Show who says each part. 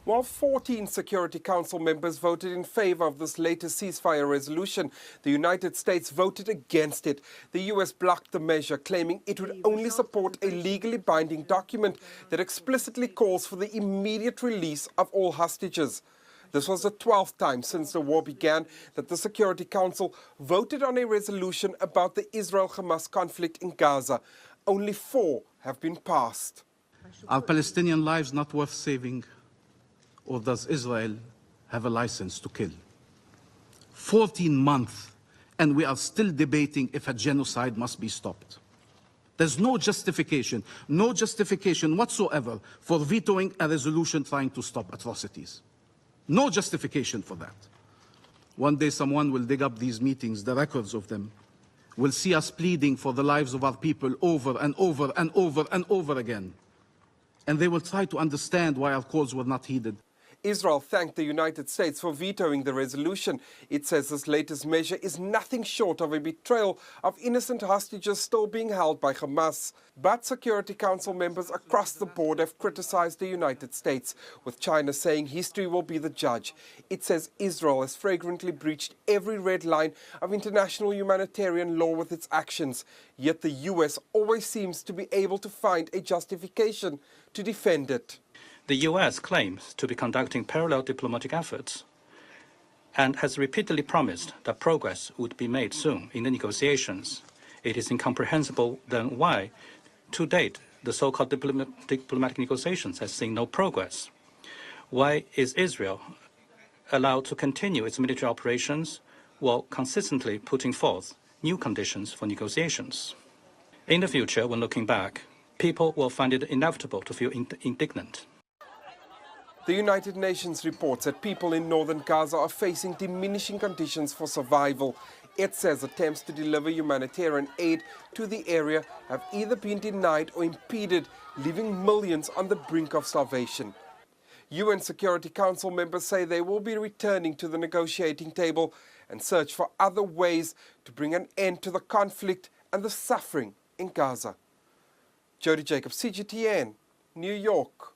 Speaker 1: While 14 Security Council members voted in favor of this latest ceasefire resolution, the United States voted against it. The US blocked the measure, claiming it would only support a legally binding document that explicitly calls for the immediate release of all hostages. This was the 12th time since the war began that the Security Council voted on a resolution about the Israel-Hamas conflict in Gaza. Only 4 have been passed.
Speaker 2: Are Palestinian lives not worth saving? Or does Israel have a license to kill? 14 months, and we are still debating if a genocide must be stopped. There's no justification whatsoever for vetoing a resolution trying to stop atrocities. No justification for that. One day someone will dig up these meetings, the records of them, will see us pleading for the lives of our people over and over and over and over again. And they will try to understand why our calls were not heeded.
Speaker 1: Israel thanked the United States for vetoing the resolution. It says this latest measure is nothing short of a betrayal of innocent hostages still being held by Hamas. But Security Council members across the board have criticized the United States, with China saying history will be the judge. It says Israel has flagrantly breached every red line of international humanitarian law with its actions. Yet the US always seems to be able to find a justification to defend it.
Speaker 3: The US claims to be conducting parallel diplomatic efforts and has repeatedly promised that progress would be made soon in the negotiations. It is incomprehensible then why, to date, the so-called diplomatic negotiations has seen no progress. Why is Israel allowed to continue its military operations while consistently putting forth new conditions for negotiations? In the future, when looking back, people will find it inevitable to feel indignant.
Speaker 1: The United Nations reports that people in northern Gaza are facing diminishing conditions for survival. It says attempts to deliver humanitarian aid to the area have either been denied or impeded, leaving millions on the brink of starvation. UN Security Council members say they will be returning to the negotiating table and search for other ways to bring an end to the conflict and the suffering in Gaza. Jody Jacobs, CGTN, New York.